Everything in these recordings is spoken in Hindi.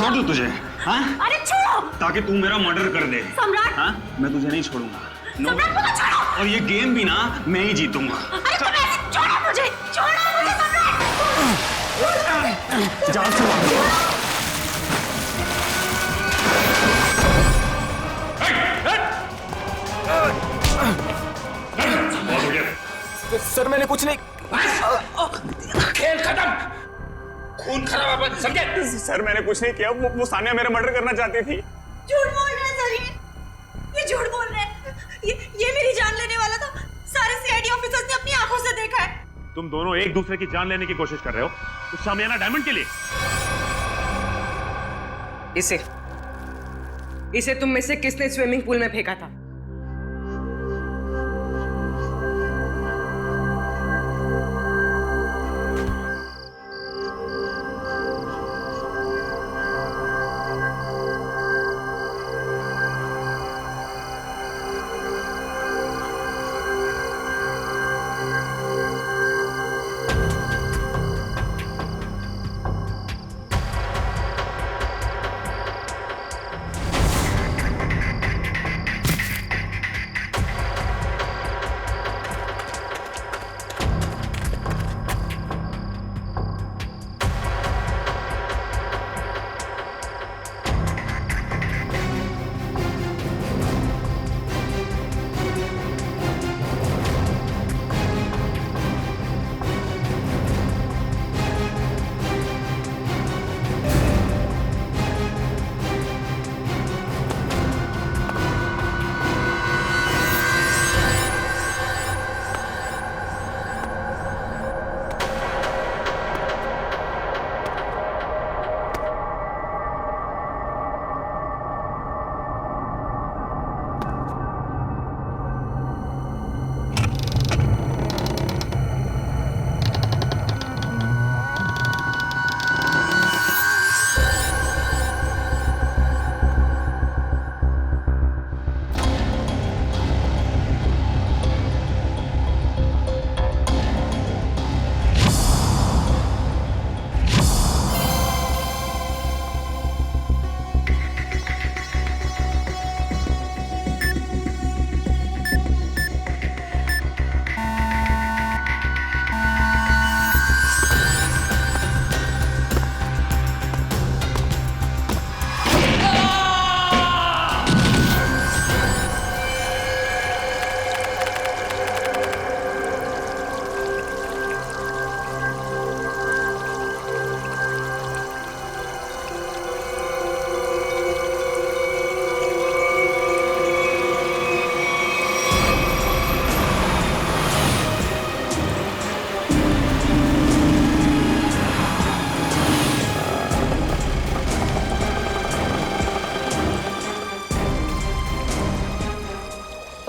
छोड़ दूं तुझे? हाँ? अरे छोड़ो! ताकि तू मेरा मर्डर कर दे। सम्राट! हाँ? मैं तुझे नहीं छोड़ूंगा। सम्राट मुझे छोड़ो! और ये गेम भी ना मैं ही जीतूंगा। अरे तुम ऐसे छोड़ो मुझे सम्राट! जान से मारो। सर मैंने कुछ नहीं। खेल खत्म, खून खराब है, समझे? सर मैंने कुछ नहीं किया, वो सानिया मेरा मर्डर करना चाहती थी। झूठ बोल रहे हैं सर, ये झूठ बोल रहे हैं। ये मेरी जान लेने वाला था। सारे सीआईडी ऑफिसर्स ने अपनी आंखों से देखा है। तुम दोनों एक दूसरे की जान लेने की कोशिश कर रहे हो उस शामियाना डायमंड के लिए। इसे तुम में से किसने स्विमिंग पूल में फेंका था?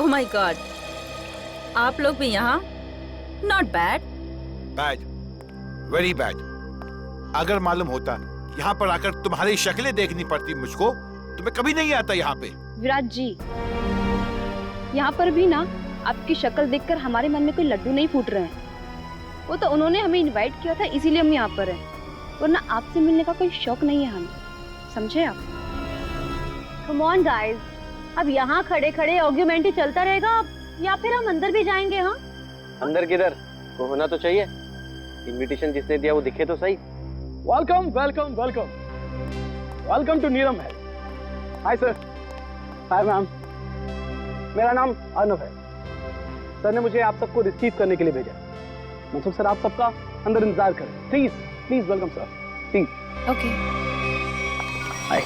ओह माय गॉड, आप लोग भी यहाँ? Not bad. Bad, very bad. अगर मालूम होता यहाँ पर आकर तुम्हारी शक्लें देखनी पड़ती मुझको तो मैं कभी नहीं आता यहाँ पे। विराट जी, यहाँ पर भी ना आपकी शक्ल देखकर हमारे मन में कोई लड्डू नहीं फूट रहे हैं। वो तो उन्होंने हमें इनवाइट किया था, इसीलिए हम यहाँ पर हैं, वरना आपसे मिलने का कोई शौक नहीं है हमें, समझे आप? कम ऑन गाइस, अब यहाँ खड़े खड़े आर्ग्यूमेंट ही चलता रहेगा या फिर हम अंदर भी जाएंगे? हाँ, अंदर किधर, वो होना तो चाहिए। इनविटेशन जिसने दिया वो दिखे तो सही। Welcome welcome welcome welcome to Neelam Mahal. Hi sir. Hi ma'am, मेरा नाम अर्नव है। सर ने मुझे आप सबको रिसीव करने के लिए भेजा। मनसुख सर, आप सबका अंदर इंतजार करें please. Please welcome sir, please. Okay. Hi.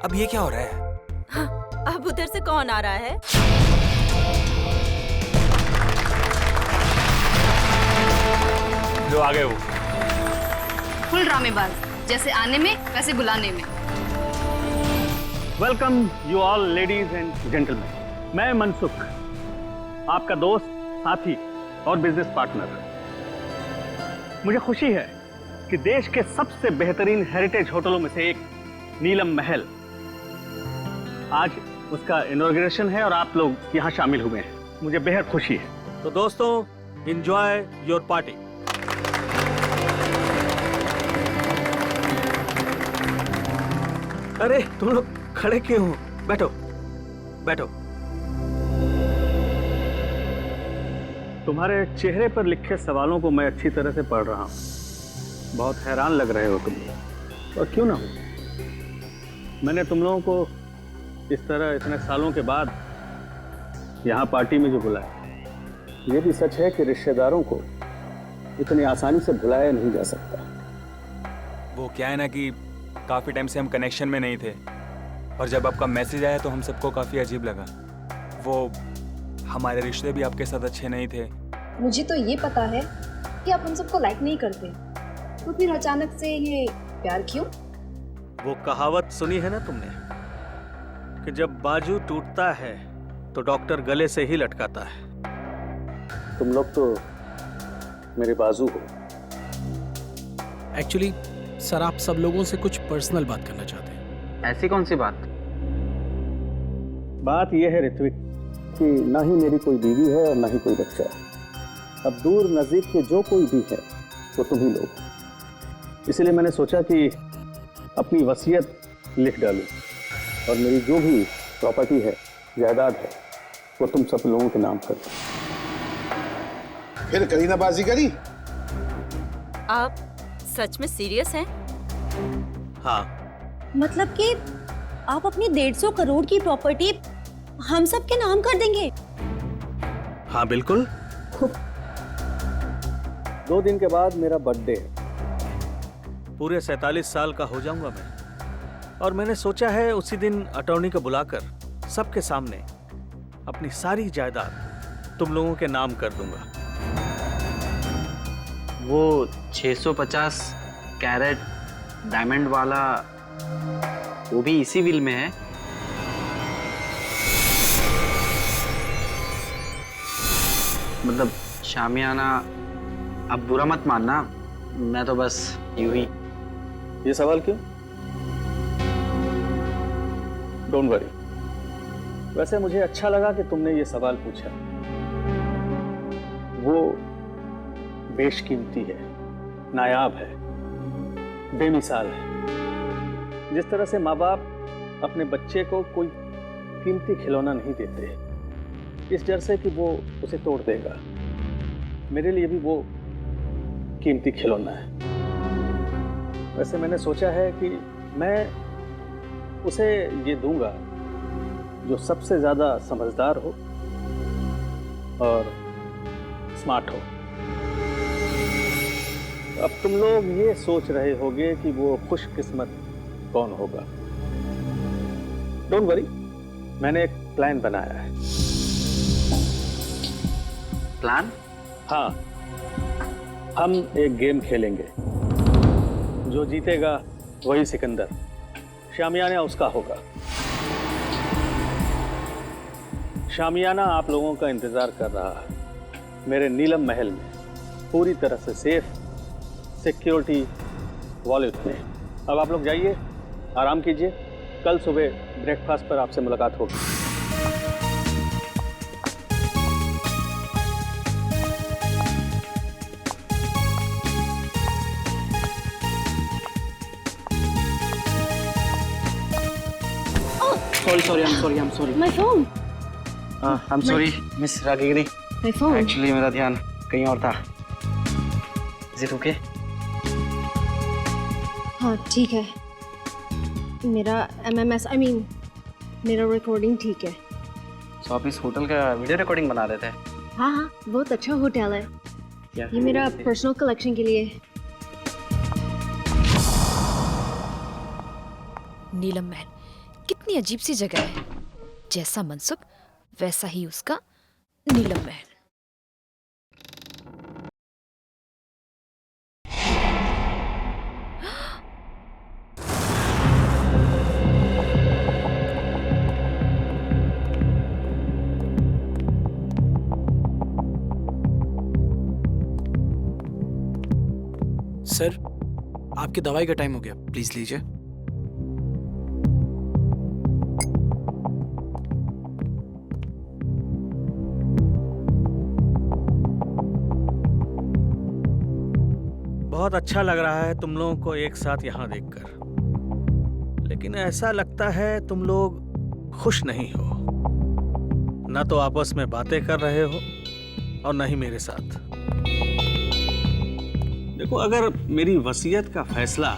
अब ये क्या हो रहा है? हाँ, अब उधर से कौन आ रहा है? जो आ गए वो फुल ड्रामेबाज, जैसे आने में वैसे बुलाने में। Welcome you all ladies and gentleman. मैं मनसुख, आपका दोस्त, साथी और बिजनेस पार्टनर। मुझे खुशी है कि देश के सबसे बेहतरीन हेरिटेज होटलों में से एक नीलम महल, आज उसका इनॉग्रेशन है और आप लोग यहाँ शामिल हुए हैं। मुझे बेहद खुशी है। तो दोस्तों, एंजॉय योर पार्टी। अरे तुम लोग खड़े क्यों हो? बैठो बैठो। तुम्हारे चेहरे पर लिखे सवालों को मैं अच्छी तरह से पढ़ रहा हूं। बहुत हैरान लग रहे हो तुम, और क्यों ना हो। मैंने तुम लोगों को इस तरह इतने सालों के बाद यहाँ पार्टी में जो बुलाया, ये भी सच है कि रिश्तेदारों को इतनी आसानी से भुलाया नहीं जा सकता। वो क्या है ना कि काफ़ी टाइम से हम कनेक्शन में नहीं थे, और जब आपका मैसेज आया तो हम सबको काफ़ी अजीब लगा। वो हमारे रिश्ते भी आपके साथ अच्छे नहीं थे। मुझे तो ये पता है कि आप हम सबको लाइक नहीं करते, तो फिर अचानक से ये प्यार क्यों? वो कहावत सुनी है ना तुमने कि जब बाजू टूटता है तो डॉक्टर गले से ही लटकाता है। तुम लोग तो मेरे बाजू हो। एक्चुअली सर, आप सब लोगों से कुछ पर्सनल बात करना चाहते हैं। ऐसी कौन सी बात? बात यह है ऋत्विक कि ना ही मेरी कोई बीवी है और ना ही कोई बच्चा। अब दूर नजदीक के जो कोई भी है तो तुम ही लोग। इसलिए मैंने सोचा कि अपनी वसीयत लिख डालूं, और मेरी जो भी प्रॉपर्टी है, जायदाद है, वो तुम सब लोगों के नाम कर। फिर करीना बाजीगरी? आप सच में सीरियस हैं? हाँ। मतलब कि आप अपनी 150 करोड़ की प्रॉपर्टी हम सब के नाम कर देंगे? हाँ बिल्कुल। 2 दिन के बाद मेरा बर्थडे है। पूरे 47 साल का हो जाऊंगा मैं, और मैंने सोचा है उसी दिन अटॉर्नी को बुलाकर सबके सामने अपनी सारी जायदाद तुम लोगों के नाम कर दूंगा। वो 650 कैरेट डायमंड वाला, वो भी इसी विल में है? मतलब शामियाना, अब बुरा मत मानना, मैं तो बस यूं ही। ये सवाल क्यों? Don't worry. वैसे मुझे अच्छा लगा कि तुमने ये सवाल पूछा। वो बेशकीमती है, नायाब है, बेमिसाल है। जिस तरह से माँ बाप अपने बच्चे को कोई कीमती खिलौना नहीं देते, इस डर से कि वो उसे तोड़ देगा, मेरे लिए भी वो कीमती खिलौना है। वैसे मैंने सोचा है कि मैं उसे ये दूंगा जो सबसे ज्यादा समझदार हो और स्मार्ट हो। अब तुम लोग ये सोच रहे होगे कि वो खुशकिस्मत कौन होगा। डोंट वरी, मैंने एक प्लान बनाया है। प्लान? हाँ, हम एक गेम खेलेंगे। जो जीतेगा वही सिकंदर, शामियाना उसका होगा। शामियाना आप लोगों का इंतजार कर रहा है मेरे नीलम महल में, पूरी तरह से सेफ, सिक्योरिटी वॉलेट में। अब आप लोग जाइए, आराम कीजिए। कल सुबह ब्रेकफास्ट पर आपसे मुलाकात होगी। I'm sorry. My phone. I'm sorry, Miss Ragigiri. My phone. Actually, मेरा ध्यान कहीं और था। Is it okay? हाँ ठीक है। मेरा MMS, मेरा रिकॉर्डिंग ठीक है। तो आप इस होटल का वीडियो रिकॉर्डिंग बना रहे थे? हाँ हाँ, बहुत अच्छा होटल है। क्या? ये मेरा पर्सनल कलेक्शन के लिए। नीलम महल कितनी अजीब सी जगह है। जैसा मनसुख वैसा ही उसका नीलम महल। सर, आपकी दवाई का टाइम हो गया, प्लीज लीजिए। बहुत अच्छा लग रहा है तुम लोगों को एक साथ यहाँ देखकर। लेकिन ऐसा लगता है तुम लोग खुश नहीं हो। ना तो आपस में बातें कर रहे हो और न ही मेरे साथ। देखो, अगर मेरी वसीयत का फैसला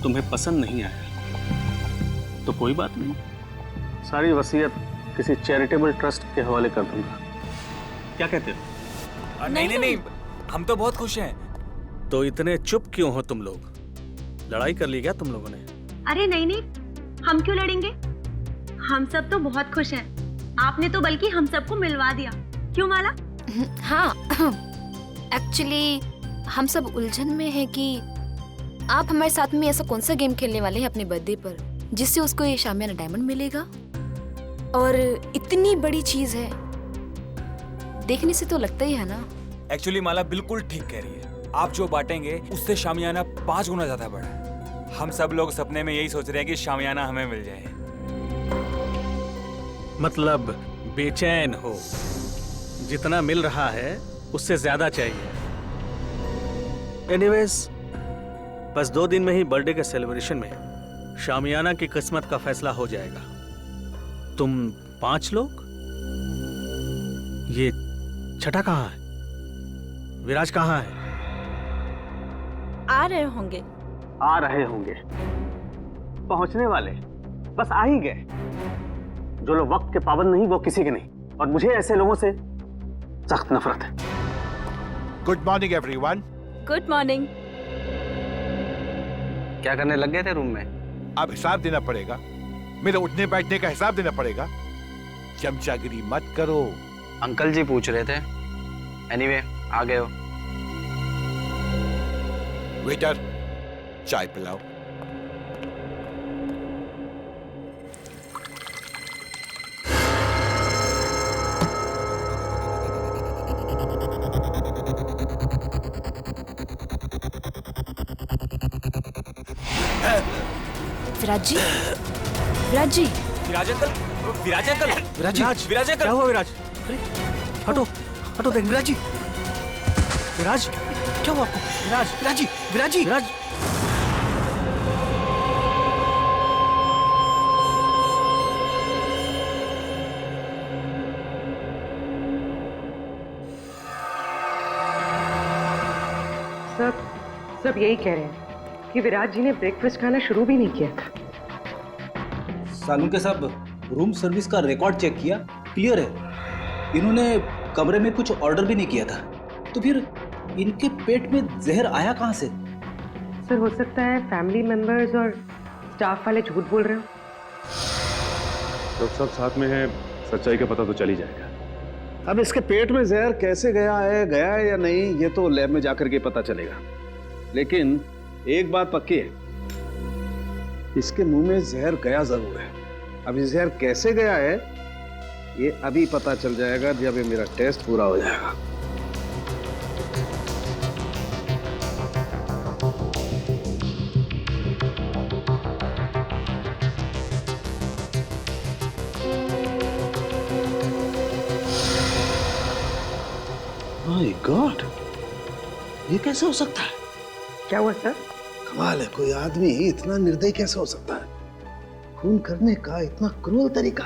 तुम्हें पसंद नहीं आया तो कोई बात नहीं, सारी वसीयत किसी चैरिटेबल ट्रस्ट के हवाले कर दूंगा। क्या कहते हो? नहीं, हम तो बहुत खुश हैं। तो इतने चुप क्यों हो तुम लोग? लड़ाई कर ली क्या तुम लोगों ने? अरे नहीं, हम क्यों लड़ेंगे? हम सब तो बहुत खुश हैं। आपने तो बल्कि हम सबको मिलवा दिया, क्यों माला? हाँ, एक्चुअली हम सब उलझन में हैं कि आप हमारे साथ में ऐसा कौन सा गेम खेलने वाले हैं अपने बर्थडे पर जिससे उसको ये शामियाना डायमंड मिलेगा। और इतनी बड़ी चीज है, देखने से तो लगता ही है ना। एक्चुअली माला बिल्कुल ठीक कह रही है। आप जो बांटेंगे उससे शामियाना 5 गुना ज्यादा बड़ा है। हम सब लोग सपने में यही सोच रहे हैं कि शामियाना हमें मिल जाए। मतलब बेचैन हो, जितना मिल रहा है उससे ज्यादा चाहिए। एनीवेज, बस 2 दिन में ही बर्थडे के सेलिब्रेशन में शामियाना की किस्मत का फैसला हो जाएगा। तुम 5 लोग, ये छठा कहाँ है? विराज कहाँ है? आ रहे होंगे। पहुंचने वाले, बस आ ही गए। जो लोग वक्त के पाबंद नहीं वो किसी के नहीं, और मुझे ऐसे लोगों से सख्त नफरत है। Good morning everyone. Good morning. क्या करने लग गए थे रूम में? अब हिसाब देना पड़ेगा, मेरे उठने बैठने का हिसाब देना पड़ेगा। चमचागिरी मत करो। अंकल जी पूछ रहे थे। एनीवे, आ गए हो। वेटर, चाय पिलाओ। विराज जी, विराज जी, विराज अंकल, विराज अंकल, विराज क्या हुआ विराज? अरे हटो हटो, देख विराज जी। विराज क्या हुआ आपको? विराज जी, विराज। सब यही कह रहे हैं कि विराज जी ने ब्रेकफास्ट खाना शुरू भी नहीं किया था। सालू के साहब, रूम सर्विस का रिकॉर्ड चेक किया, क्लियर है। इन्होंने कमरे में कुछ ऑर्डर भी नहीं किया था, तो फिर इनके पेट में जहर आया कहाँ से? सर, हो सकता है फैमिली मेंबर्स और स्टाफ वाले झूठ बोल रहे हो। लोग सब साथ में हैं, सच्चाई का पता तो चल ही जाएगा। अब इसके पेट में जहर कैसे गया है या नहीं, ये तो लैब में जाकर के पता चलेगा। लेकिन एक बात पक्की है, इसके मुंह में जहर गया जरूर है। अब ये जहर कैसे गया है ये अभी पता चल जाएगा जब ये मेरा टेस्ट पूरा हो जाएगा। माय गॉड, ये कैसे हो सकता है? क्या हुआ सर? कमाल है, कोई आदमी इतना निर्दयी कैसे हो सकता है? खून करने का इतना क्रूर तरीका।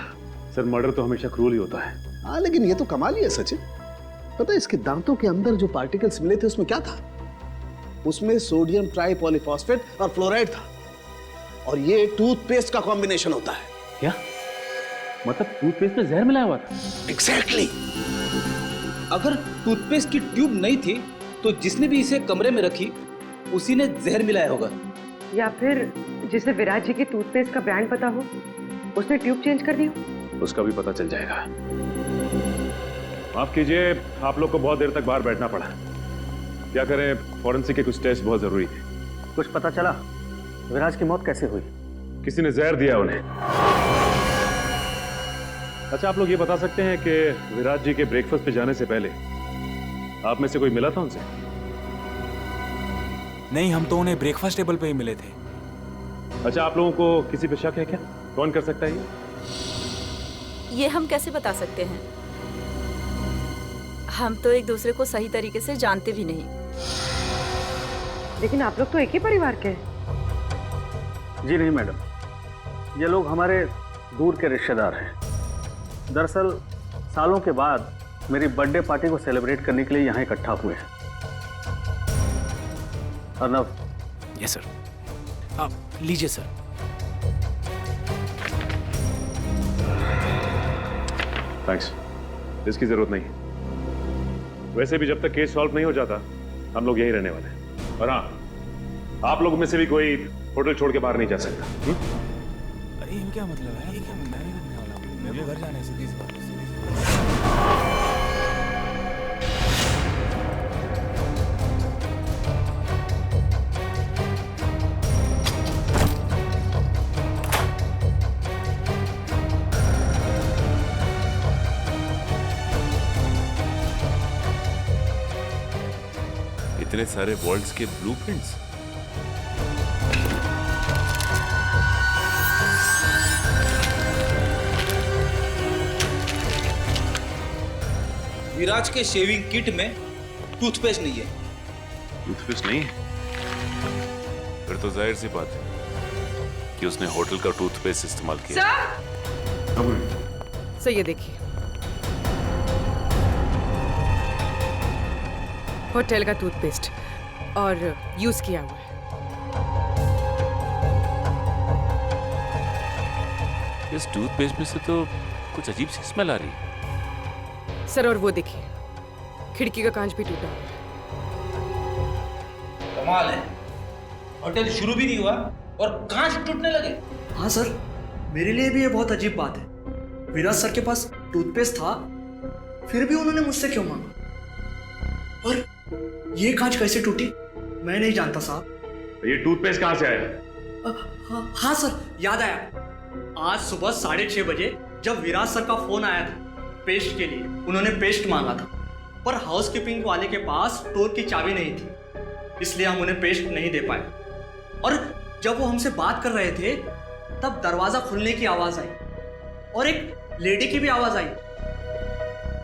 सर, मर्डर तो हमेशा क्रूर ही होता है। हाँ, लेकिन ये तो कमाल ही है सचिन। पता है इसके दांतों के अंदर जो पार्टिकल्स मिले थे उसमें क्या था? उसमें सोडियम ट्राइपॉलीफॉस्फेट और फ्लोराइड था, और ये टूथपेस्ट का कॉम्बिनेशन होता है। क्या मतलब टूथपेस्ट में जहर मिलाया हुआ था? एग्जैक्टली। अगर टूथपेस्ट की ट्यूब नहीं थी तो जिसने भी इसे कमरे में रखी उसी ने जहर मिलाया होगा। या फिर जिसे विराज जी के टूथपेस्ट का ब्रांड पता हो उसने ट्यूब चेंज कर दी हो। उसका भी पता चल जाएगा। माफ कीजिए, आप लोग को बहुत देर तक बाहर बैठना पड़ा। क्या करें, फॉरेंसिक के कुछ टेस्ट बहुत जरूरी थे। कुछ पता चला विराज की मौत कैसे हुई? किसी ने जहर दिया उन्हें। अच्छा, आप लोग ये बता सकते हैं कि विराज जी के ब्रेकफास्ट पे जाने से पहले आप में से कोई मिला था उनसे? नहीं, हम तो उन्हें ब्रेकफास्ट टेबल पे ही मिले थे। अच्छा, आप लोगों को किसी पे शक है क्या? कौन कर सकता है ये हम कैसे बता सकते हैं? हम तो एक दूसरे को सही तरीके से जानते भी नहीं। लेकिन आप लोग तो एक ही परिवार के हैं। जी नहीं मैडम, ये लोग हमारे दूर के रिश्तेदार हैं। दरअसल सालों के बाद मेरी बर्थडे पार्टी को सेलिब्रेट करने के लिए यहाँ इकट्ठा हुए हैं। अर्नव। Yes sir. आप लीजिए सर। थैंक्स, इसकी जरूरत नहीं। वैसे भी जब तक केस सॉल्व नहीं हो जाता हम लोग यहीं रहने वाले हैं। और हाँ, आप लोग में से भी कोई होटल छोड़ के बाहर नहीं जा सकता। अरे ये क्या मतलब है? ये क्या मैं नहीं करने वाला हूँ, मेरे को घर जाने से सीधी बात। इतने सारे वर्ल्ड्स के ब्लूप्रिंट्स। विराज के शेविंग किट में टूथपेस्ट नहीं है। टूथपेस्ट नहीं है? फिर तो जाहिर सी बात है कि उसने होटल का टूथपेस्ट इस्तेमाल किया। सर ये देखिए, होटल का टूथपेस्ट और यूज किया हुआ है। इस टूथपेस्ट में से तो कुछ अजीब सी स्मेल आ रही है। सर और वो देखिए, खिड़की का कांच भी टूटा हुआ है। कमाल है, होटल शुरू भी नहीं हुआ और कांच टूटने लगे। हाँ सर, मेरे लिए भी ये बहुत अजीब बात है। विराज सर के पास टूथपेस्ट था, फिर भी उन्होंने मुझसे क्यों मांगा? और ये कांच कैसे टूटी मैं नहीं जानता साहब। ये टूथपेस्ट कहाँ से आया? हाँ सर, याद आया। आज सुबह 6:30 बजे जब विराज सर का फोन आया था पेस्ट के लिए, उन्होंने पेस्ट मांगा था, पर हाउसकीपिंग वाले के पास स्टोर की चाबी नहीं थी, इसलिए हम उन्हें पेस्ट नहीं दे पाए। और जब वो हमसे बात कर रहे थे तब दरवाजा खुलने की आवाज आई और एक लेडी की भी आवाज आई,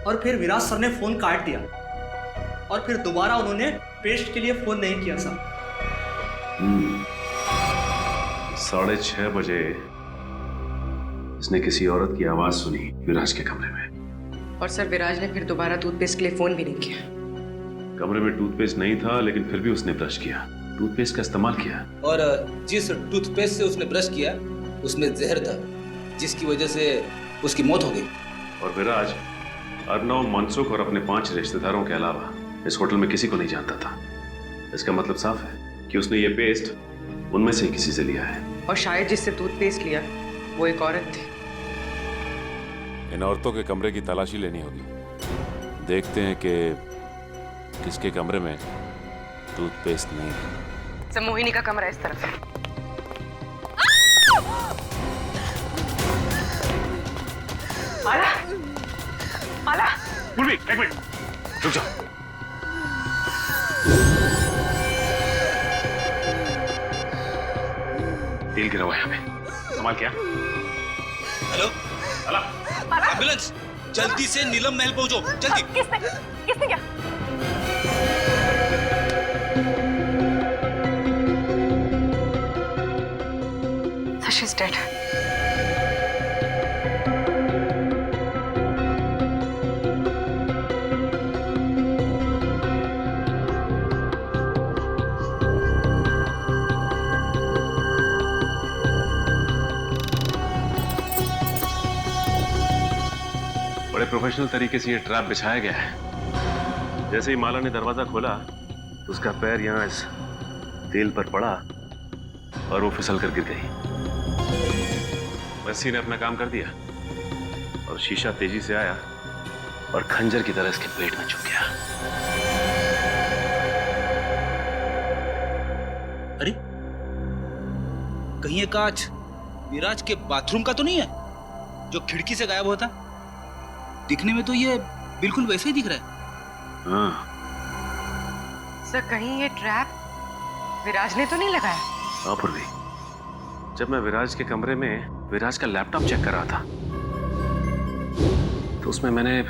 और फिर विराज सर ने फोन काट दिया और फिर दोबारा उन्होंने पेस्ट के लिए फोन नहीं किया सर। 6:30 बजे इसने किसी औरत की आवाज सुनी विराज के कमरे में। और सर विराज ने फिर दोबारा टूथपेस्ट के लिए फोन भी नहीं किया। कमरे में टूथपेस्ट नहीं था, लेकिन फिर भी उसने ब्रश किया, टूथपेस्ट का इस्तेमाल किया। और जिस टूथपेस्ट से उसने ब्रश किया उसमें जहर था, जिसकी वजह से उसकी मौत हो गई। और विराज अर्नव, मनसुख और अपने 5 रिश्तेदारों के अलावा इस होटल में किसी को नहीं जानता था। इसका मतलब साफ है कि उसने ये पेस्ट उनमें से ही किसी से लिया है। और शायद जिससे टूथपेस्ट लिया वो एक औरत थी। इन औरतों के कमरे की तलाशी लेनी होगी। देखते हैं कि किसके कमरे में टूथपेस्ट नहीं है। सर मोहिनी का कमरा इस तरफ है। माला, माला, एक मिनट, रुक जाओ। तेल गिरा हुआ है यहाँ पे, संभाल क्या? हेलो, एम्बुलेंस, जल्दी से नीलम महल पहुंचो, जल्दी। किसने क्या? So she's dead. बड़े प्रोफेशनल तरीके से ये ट्रैप बिछाया गया है। जैसे ही माला ने दरवाजा खोला, उसका पैर यहाँ इस तेल पर पड़ा और वो फिसल कर गिर गई। रस्सी ने अपना काम कर दिया और शीशा तेजी से आया और खंजर की तरह इसके पेट में चुभ गया। अरे, कहीं ये कांच विराज के बाथरूम का तो नहीं है जो खिड़की से गायब होता? दिखने में तो ये बिल्कुल वैसे ही दिख रहा है। हाँ। सर कहीं ये ट्रैप विराज ने तो नहीं लगाया? हाँ पूर्वी, जब मैं विराज के कमरे में विराज का लैपटॉप चेक कर रहा था तो उसमें मैंने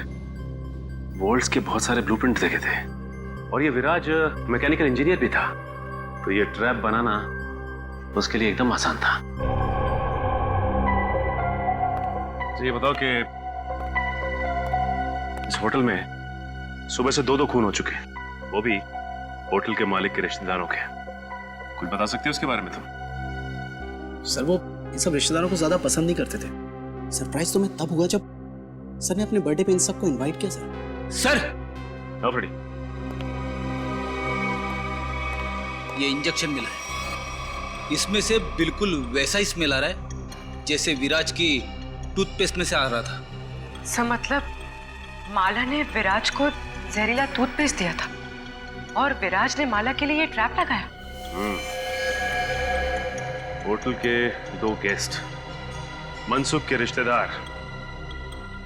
वोल्ट्स के बहुत सारे ब्लूप्रिंट देखे थे और ये विराज मैकेनिकल इंजीनियर भी था, तो ये ट्रैप बनाना उसके लिए एकदम आसान था। तो ये बताओ कि इस होटल में सुबह से दो खून हो चुके हैं, वो भी होटल के मालिक के रिश्तेदारों के। कुछ बता सकते हो उसके बारे में तुम? सर वो इन सब रिश्तेदारों को ज्यादा पसंद नहीं करते थे। सरप्राइज तो मैं तब हुआ जब सर ने अपने बर्थडे पे इन सबको इनवाइट किया। सर ऑलरेडी ये इंजेक्शन मिला है, इसमें से बिल्कुल वैसा ही स्मेल आ रहा है जैसे विराज की टूथपेस्ट में से आ रहा था। सर मतलब माला ने विराज को जहरीला टूथपेस्ट दिया था और विराज ने माला के लिए ये ट्रैप लगाया। होटल के दो गेस्ट मनसुख के रिश्तेदार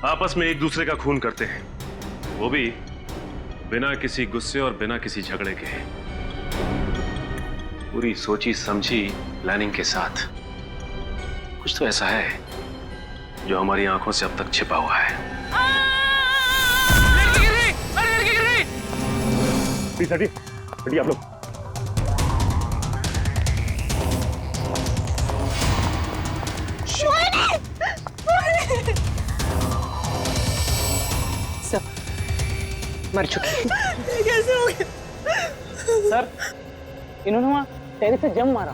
आपस में एक दूसरे का खून करते हैं, वो भी बिना किसी गुस्से और बिना किसी झगड़े के। पूरी सोची समझी प्लानिंग के साथ। कुछ तो ऐसा है जो हमारी आंखों से अब तक छिपा हुआ है। प्लीज हटिए, हटिए आप लोग। सब मर चुकी। कैसे हो गया? सर इन्होंने वहां टेरिस से जंप मारा,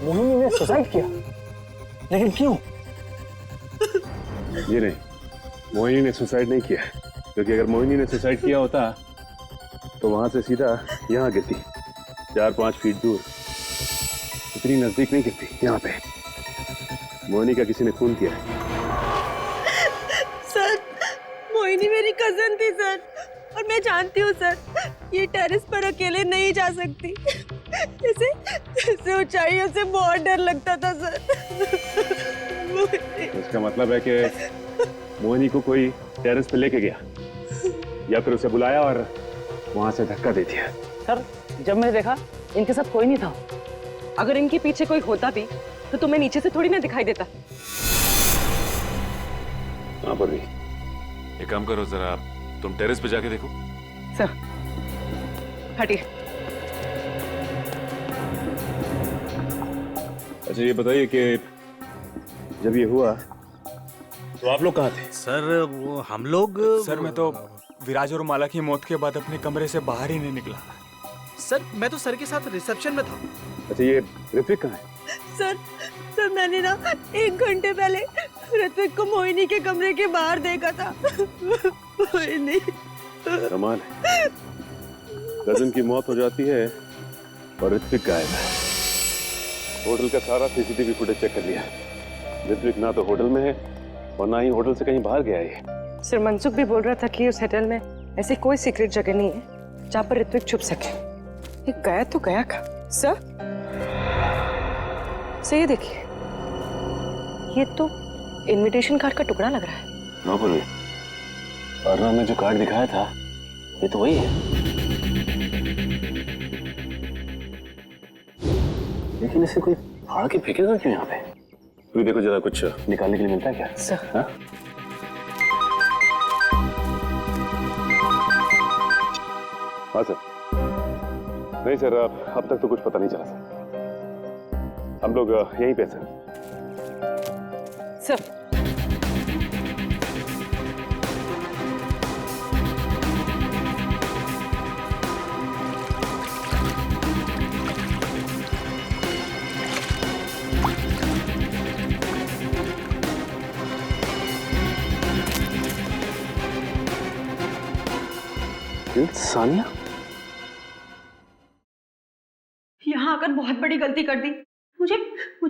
मोहिनी ने सुसाइड किया, लेकिन क्यों? ये नहीं, मोहिनी ने सुसाइड नहीं किया, क्योंकि अगर मोहिनी ने सुसाइड किया होता तो वहां से सीधा यहाँ गिरती, 4-5 फीट दूर, इतनी नजदीक नहीं गिरती। यहाँ पे मोहिनी का किसी ने खून किया है। सर मोहिनी मेरी कजन थी सर, और मैं जानती हूँ सर ये टेरेस पर अकेले नहीं जा सकती। इसे ऊंचाइयों से बहुत डर लगता था सर। इसका मतलब है कि मोहिनी को कोई टेरेस पे लेके गया या फिर उसे बुलाया और वहां से धक्का दे दिया। सर जब मैंने देखा इनके साथ कोई नहीं था। अगर इनके पीछे कोई होता भी तो तुम्हें नीचे से थोड़ी ना दिखाई देता। हाँ पर भी एक काम करो, जरा तुम टेरेस पे जाके देखो। सर हटिए। अच्छा ये बताइए कि जब ये हुआ तो आप लोग कहाँ थे? सर वो हम लोग सर मैं तो विराज और माला की मौत के बाद अपने कमरे से बाहर ही नहीं निकला। सर मैं तो सर के साथ रिसेप्शन में था। अच्छा ये ऋत्विक कहाँ है? सर मैंने ना 1 घंटे पहले ऋत्विक को मोहिनी के कमरे के बाहर देखा था। मोहिनी कमाल है, कजन की मौत हो जाती है और ऋत्विक गायब है। होटल का सारा सीसीटीवी फुटेज चेक कर लिया, ऋत्विक ना तो होटल में है और ना ही होटल से कहीं बाहर गया है। सर मनसुख भी बोल रहा था कि उस होटल में ऐसी कोई सीक्रेट जगह नहीं है जहाँ पर ऋत्विक छुप सके। ये गया तो गया कहाँ? सर ये देखिए, ये तो इनविटेशन कार्ड का टुकड़ा लग रहा है। ना बोलिए, अर्नव ने जो कार्ड दिखाया था ये तो वही है, लेकिन इसे कोई फाड़ के फेंकेगा क्यों यहाँ पे? तो देखो जरा कुछ निकालने के लिए मिलता है क्या? सर हाँ? हाँ सर। नहीं सर, अब तक तो कुछ पता नहीं चला सर। हम लोग यहीं पे सर। सर सानिया यहाँ आकर बहुत बड़ी गलती कर दी। मुझे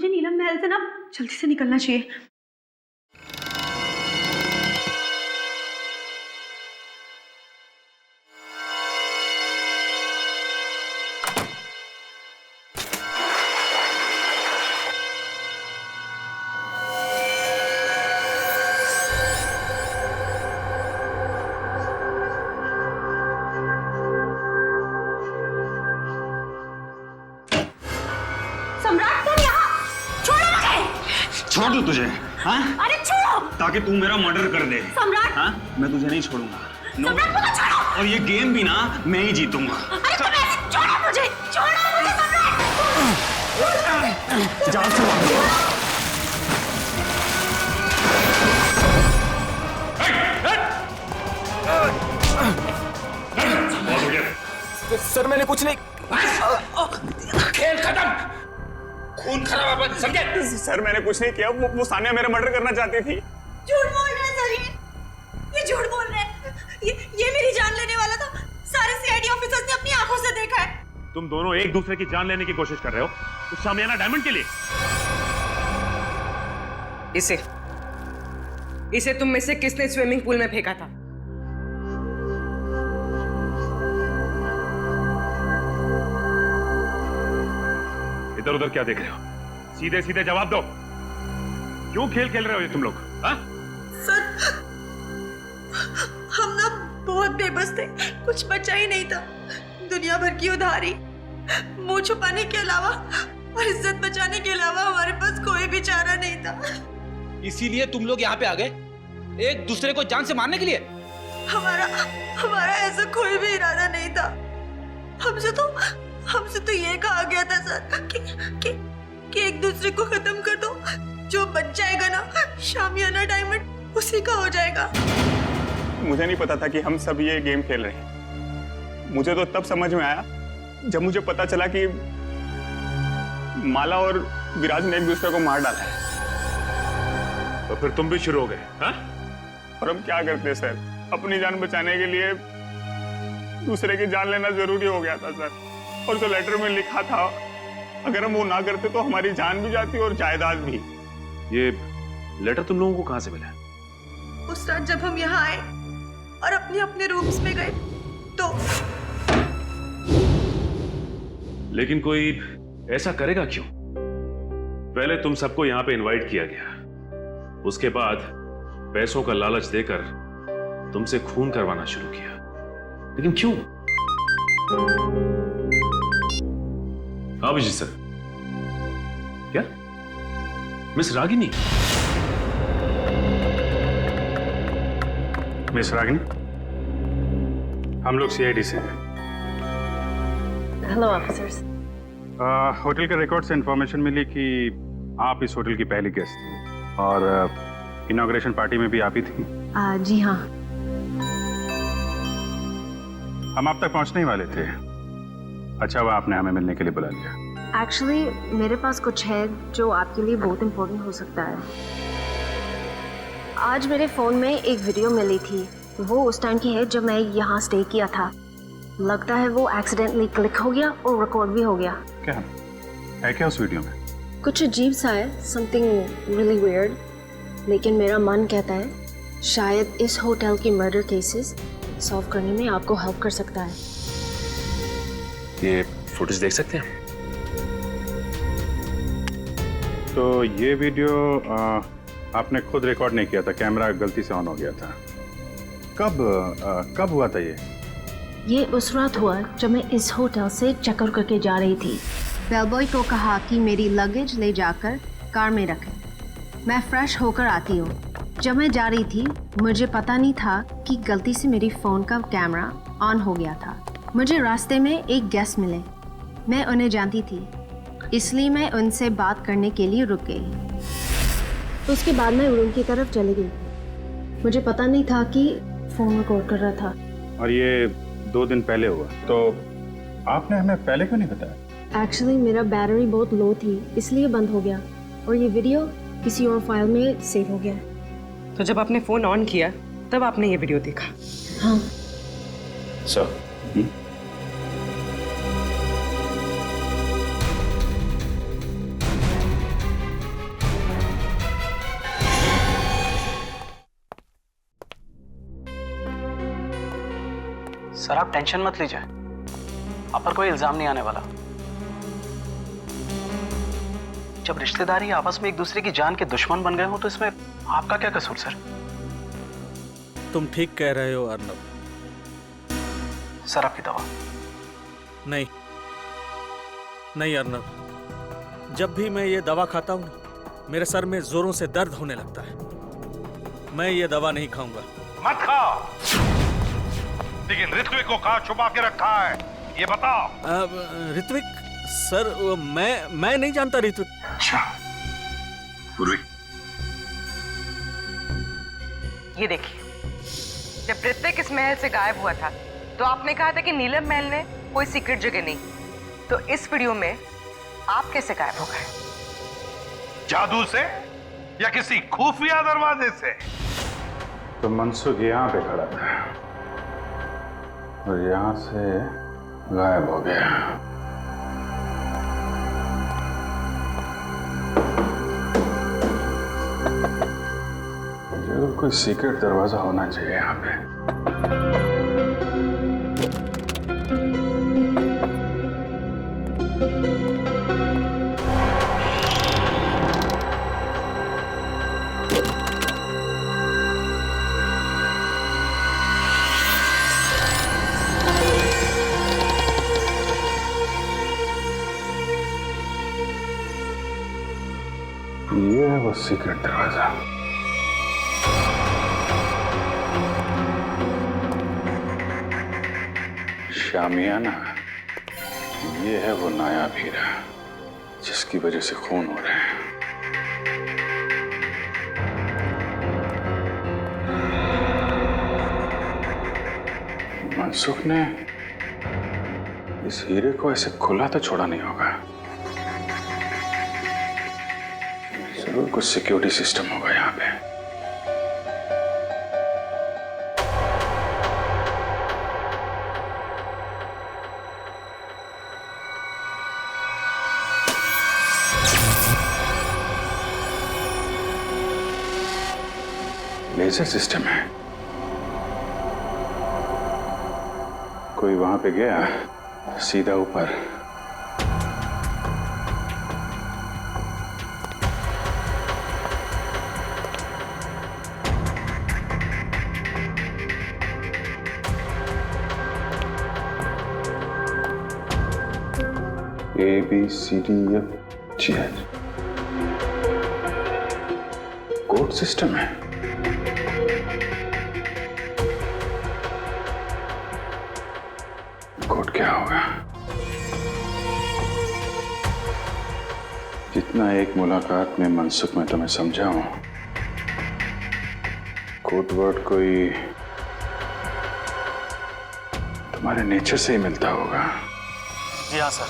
नीलम महल से ना जल्दी से निकलना चाहिए। छोड़ दूं तुझे? हाँ? अरे छोड़ो! ताकि तू मेरा मर्डर कर दे। सम्राट! हाँ? मैं तुझे नहीं छोड़ूंगा। सम्राट मुझे छोड़ो! और ये गेम भी ना मैं ही जीतूंगा। अरे तुम ऐसे छोड़ो मुझे सम्राट! जा सर मैंने कुछ नहीं। खेल खत्म, खून खराब है, समझे? सर मैंने कुछ नहीं किया, वो सानिया मेरा मर्डर करना चाहती थी। झूठ बोल रहे हैं सर, ये झूठ बोल रहे हैं। ये मेरी जान लेने वाला था। सारे सीआईडी ऑफिसर्स ने अपनी आंखों से देखा है। तुम दोनों एक दूसरे की जान लेने की कोशिश कर रहे हो उस शामियाना डायमंड के लिए। इसे तुम में से किसने स्विमिंग पूल में फेंका था? इधर उधर क्या देख रहे हो? सीधे सीधे जवाब दो, क्यों खेल खेल रहे हो ये तुम लोग? हाँ? सर, हम ना बहुत बेबस थे, कुछ बचा ही नहीं था। दुनिया भर की उधारी, मुंह छुपाने के अलावा और इज्जत बचाने के अलावा हमारे पास कोई भी चारा नहीं था। इसीलिए तुम लोग यहाँ पे आ गए, एक दूसरे को जान से मारने के लिए? हमारा ऐसा कोई भी इरादा नहीं था। हमसे तो ये कहा गया था सर कि एक दूसरे को खत्म कर दो, जो बच जाएगा ना शामियाना डायमंड उसी का हो जाएगा। मुझे नहीं पता था कि हम सब ये गेम खेल रहे हैं। मुझे तो तब समझ में आया जब मुझे पता चला कि माला और विराज ने एक दूसरे को मार डाला है। तो फिर तुम भी शुरू हो गए? हाँ? और हम क्या करते सर, अपनी जान बचाने के लिए दूसरे की जान लेना जरूरी हो गया था सर। और जो लेटर में लिखा था, अगर हम वो ना करते तो हमारी जान भी जाती और जायदाद भी। ये लेटर तुम लोगों को कहां से मिला? उस रात जब हम यहाँ आए और अपने अपने रूम्स में गए तो। लेकिन कोई ऐसा करेगा क्यों? पहले तुम सबको यहां पे इनवाइट किया गया, उसके बाद पैसों का लालच देकर तुमसे खून करवाना शुरू किया। लेकिन क्यों? अभिजीत सर, क्या मिस रागिनी? मिस रागिनी, हम लोग सीआईडी से हैं। Hello officers. होटल के रिकॉर्ड से इंफॉर्मेशन मिली कि आप इस होटल की पहली गेस्ट थी और इनॉग्रेशन पार्टी में भी आप ही थी। जी हाँ। हम आप तक पहुंचने ही वाले थे। अच्छा हुआ आपने हमें मिलने के लिए बुला लिया। एक्चुअली मेरे पास कुछ है जो आपके लिए बहुत इम्पोर्टेंट हो सकता है। आज मेरे फ़ोन में एक वीडियो मिली थी, वो उस टाइम की है जब मैं यहाँ स्टे किया था। लगता है वो एक्सीडेंटली क्लिक हो गया और रिकॉर्ड भी हो गया। क्या है क्या उस वीडियो में? कुछ अजीब सा है, समथिंग रियली वियर्ड। लेकिन मेरा मन कहता है शायद इस होटल की मर्डर केसेस सॉल्व करने में आपको हेल्प कर सकता है। ये फुटेज देख सकते हैं? तो ये वीडियो आपने खुद रिकॉर्ड नहीं किया था, कैमरा गलती से ऑन हो गया था। कब हुआ था ये उस रात हुआ जब मैं इस होटल से चेकआउट करके जा रही थी। बेलबॉय को कहा कि मेरी लगेज ले जाकर कार में रखें, मैं फ्रेश होकर आती हूँ। जब मैं जा रही थी मुझे पता नहीं था कि गलती से मेरी फ़ोन का कैमरा ऑन हो गया था। मुझे रास्ते में एक गेस्ट मिले, मैं उन्हें जानती थी, इसलिए मैं उनसे बात करने के लिए रुक गई। उसके बाद मैं रूम की तरफ चली गई। मुझे पता नहीं था कि फ़ोन रिकॉर्ड कर रहा था। और ये 2 दिन पहले हुआ, तो आपने हमें पहले क्यों नहीं बताया? एक्चुअली मेरा बैटरी बहुत लो थी, इसलिए बंद हो गया और ये वीडियो किसी और फाइल में सेव हो गया। तो जब आपने फ़ोन ऑन किया तब आपने ये वीडियो देखा? हाँ सर। सर आप टेंशन मत लीजिए, आप पर कोई इल्जाम नहीं आने वाला। जब रिश्तेदारी आपस में एक दूसरे की जान के दुश्मन बन गए हो तो इसमें आपका क्या कसूर सर? तुम ठीक कह रहे हो अर्नब। सर आपकी दवा। नहीं अर्नब, जब भी मैं ये दवा खाता हूँ ना मेरे सर में जोरों से दर्द होने लगता है। मैं ये दवा नहीं खाऊंगा। मत खाओ, लेकिन ऋत्विक को कहाँ छुपा के रखा है ये बताओ। ऋत्विक सर, मैं नहीं जानता ऋत्विक। अच्छा पूर्वी, ये देखिए, जब ऋत्विक इस महल से गायब हुआ था तो आपने कहा था कि नीलम महल ने कोई सीक्रेट जगह नहीं। तो इस वीडियो में आप कैसे गायब हो गए? जादू से या किसी खुफिया दरवाजे से? तो मनसुख यहाँ पे खड़ा था और यहाँ से गायब हो गया। जरूर कोई सीक्रेट दरवाजा होना चाहिए यहाँ पे। ये है वो सीक्रेट दरवाजा। शामियाना, ये है वो नायाब हीरा जिसकी वजह से खून हो रहे हैं। मनसुख ने इस हीरे को ऐसे खुला तो छोड़ा नहीं होगा। जरूर कुछ सिक्योरिटी सिस्टम होगा यहाँ पे। लेजर सिस्टम है। कोई वहां पे गया सीधा ऊपर। ABCDFGH कोड सिस्टम है। कोड क्या होगा? जितना एक मुलाकात में मनसुख में तुम्हें समझा हूं, कोड वर्ड कोई तुम्हारे नेचर से ही मिलता होगा। जी हाँ सर,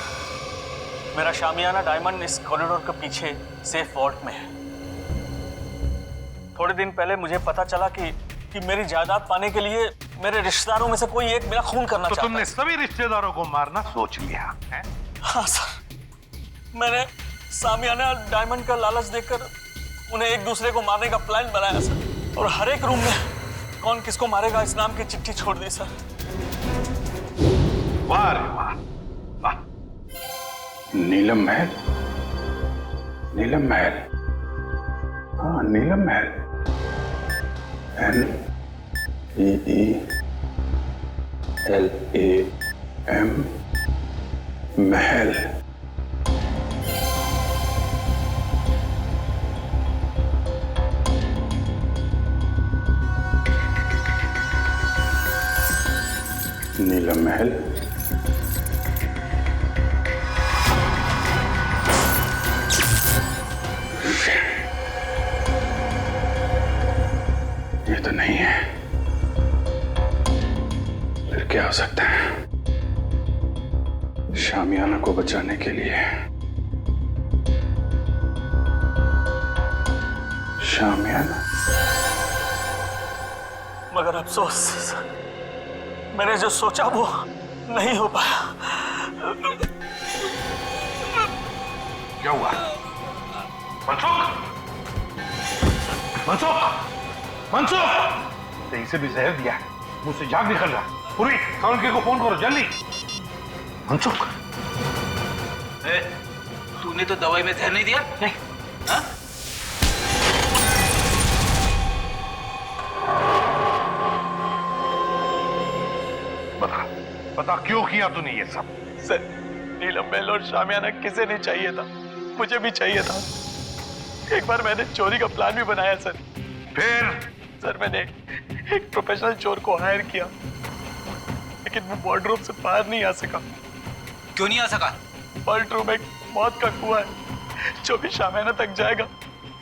मेरा शामियाना डायमंड इस कॉरिडोर के पीछे सेफ वॉल्ट में है। थोड़े दिन पहले मुझे पता चला कि मेरी जायदाद पाने के लिए मेरे रिश्तेदारों में से कोई एक मेरा खून करना चाहता है। तुमने सभी रिश्तेदारों को मारना सोच लिया है? हाँ सर, मैंने शामियाना डायमंड का लालच देकर उन्हें एक दूसरे को मारने का प्लान बनाया सर, और हर एक रूम में कौन किसको मारेगा इस नाम की चिट्ठी छोड़ दी सर। वाह रे वाह। नीलम महल। नीलम महल, हाँ नीलम महल। NEELAM महल। नीलम महल। ये तो नहीं है, फिर क्या हो सकता है? शामियाना को बचाने के लिए शामियाना। मगर अफसोस, मैंने जो सोचा वो नहीं हो पाया। क्या हुआ? मनसुख! मनसुख! मनसुख! तेरी से भी जहर दिया है, मुझसे जाग निकल रहा। पूरी कौनके को फोन करो जल्दी। मनसुख! तूने तो दवाई में जहर नहीं दिया? नहीं। हाँ? बता क्यों किया तूने ये सब? सर, नीलम महल और शामियाना किसे नहीं चाहिए था, मुझे भी चाहिए था। एक बार मैंने चोरी का प्लान भी बनाया सर। फिर? सर, मैंने एक प्रोफेशनल चोर को हायर किया, लेकिन वो वार्डरोब से बाहर नहीं आ सका। क्यों नहीं आ सका? वार्ड रूम एक मौत का कुआं है, जो भी शामियाना तक जाएगा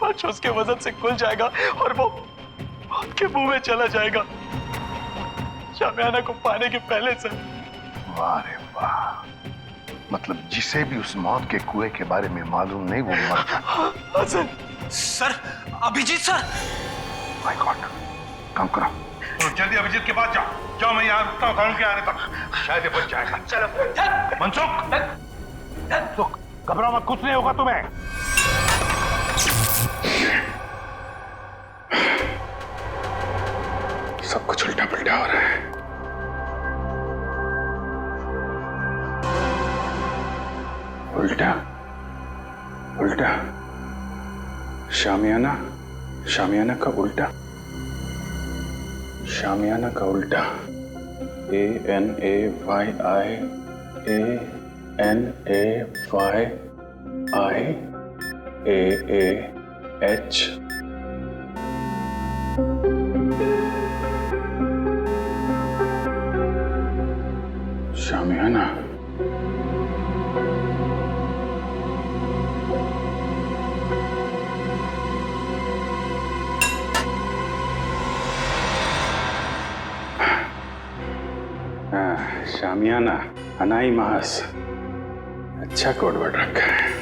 फर्श उसके वजन से खुल जाएगा और वो मौत के मुंह में चला जाएगा, शामियाना को पाने के पहले सर। वाह रे मतलब जिसे भी उस मौत के कुएं के बारे में मालूम नहीं वो मर जाता। Sir Abhijeet sir. My God, काम करो। तो जल्दी अभिजीत के पास जाओ। जाओ, मैं यहाँ रुकता हूँ के आने तक, शायद ये बच जाएगा। चलो मनसुख, घबराओ मत, कुछ नहीं होगा तुम्हें। सब कुछ उल्टा पुल्टा हो रहा है। उल्टा उल्टा, शामियाना का उल्टा, शामियाना का उल्टा। ANAYANAYAH। शामियाना। शामियाना, अनाई मास, अच्छा कोडवर्ड रखा है।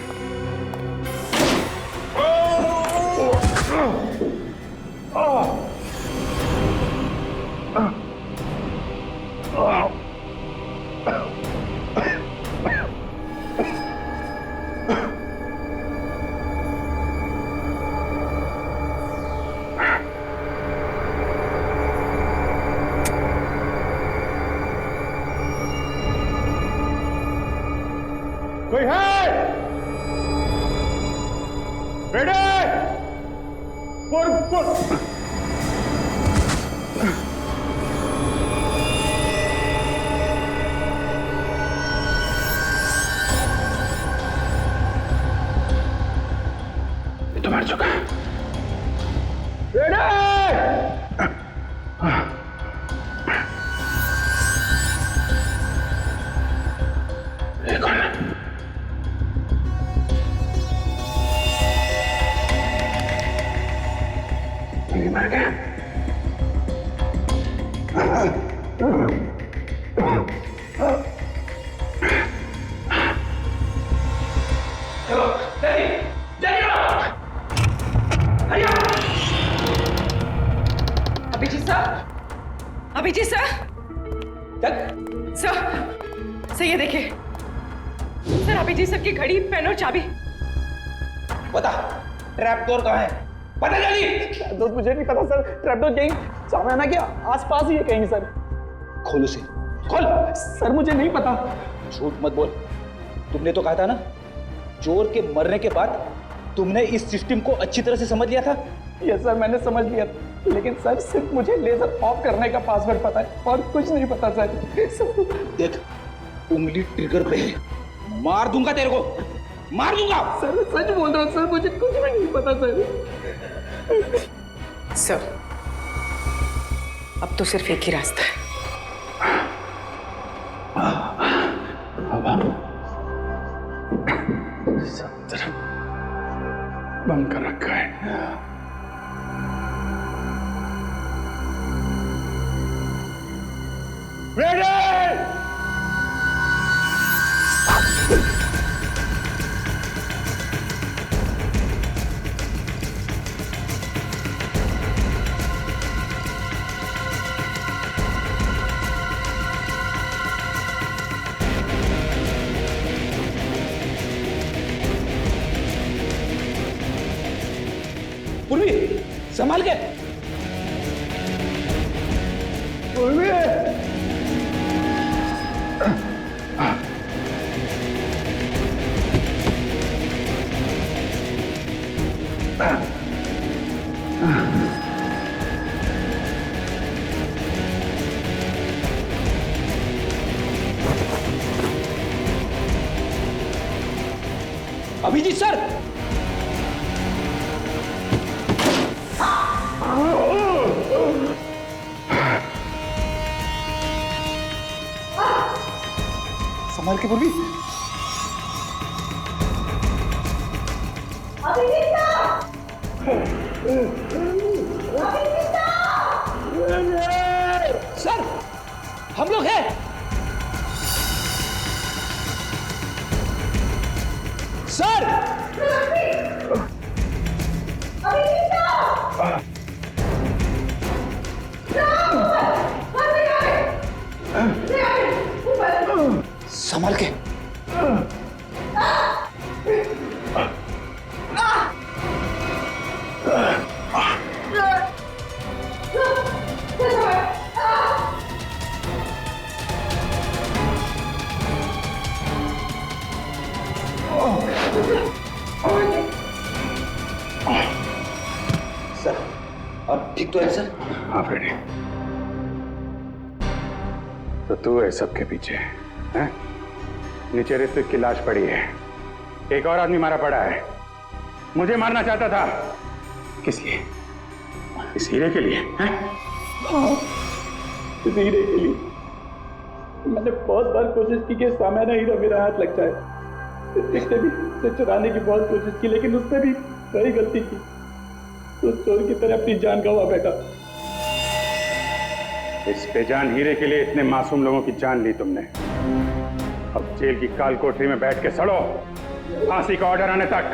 कोई है? रेडी? पुर। ये तो मर चुका है। रेडी? ये कौन है? ये मर गया। अभिजीत सर, सर ये देखिए सर, अभिजीत सर की घड़ी, पेन और चाबी। बता, ट्रैप डोर कहाँ है? पता जल्दी। ट्रैप डोर मुझे नहीं पता सर। ट्रैप डोर कहीं शामियाना के आसपास ही है कहीं सर। खोल उसे, खोल। सर मुझे नहीं पता। झूठ मत बोल। तुमने तो कहा था ना, चोर के मरने के बाद तुमने इस सिस्टम को अच्छी तरह से समझ लिया था। यस सर, मैंने समझ लिया था। लेकिन सर सिर्फ मुझे लेजर ऑफ करने का पासवर्ड पता है और कुछ नहीं पता सर। देख, उंगली ट्रिगर पे है, मार दूंगा तेरे को, मार दूंगा। सर मैं सच बोल रहा हूँ सर, मुझे कुछ भी नहीं पता सर, अब तो सिर्फ एक ही रास्ता है। सब तरफ बंद कर रखा है। रेडी? पूर्वी, संभाल के। पूर्वी, अभिजीत सर, संभाल के पूर्वी। सर हम लोग हैं। संभाल के। सर अब ठीक तो है सर? हाँ फ्रेडी, तो तू है सबके पीछे हैं? नीचे ऋत्विक की लाश पड़ी है, एक और आदमी मारा पड़ा है, मुझे मारना चाहता था। किस लिए? इस हीरे के लिए हैं? इस हीरे के लिए मैंने बहुत बार कोशिश की कि सामान्य हीरा मेरा हाथ लग जाए। ऋत्विक ने भी उसे चुराने की बहुत कोशिश की, लेकिन उसने भी वही गलती की, तो चोर की तरह अपनी जान गंवा बैठा। इस बेजान हीरे के लिए इतने मासूम लोगों की जान ली तुमने। अब जेल की काल कोठरी में बैठ के सड़ो, फांसी का ऑर्डर आने तक।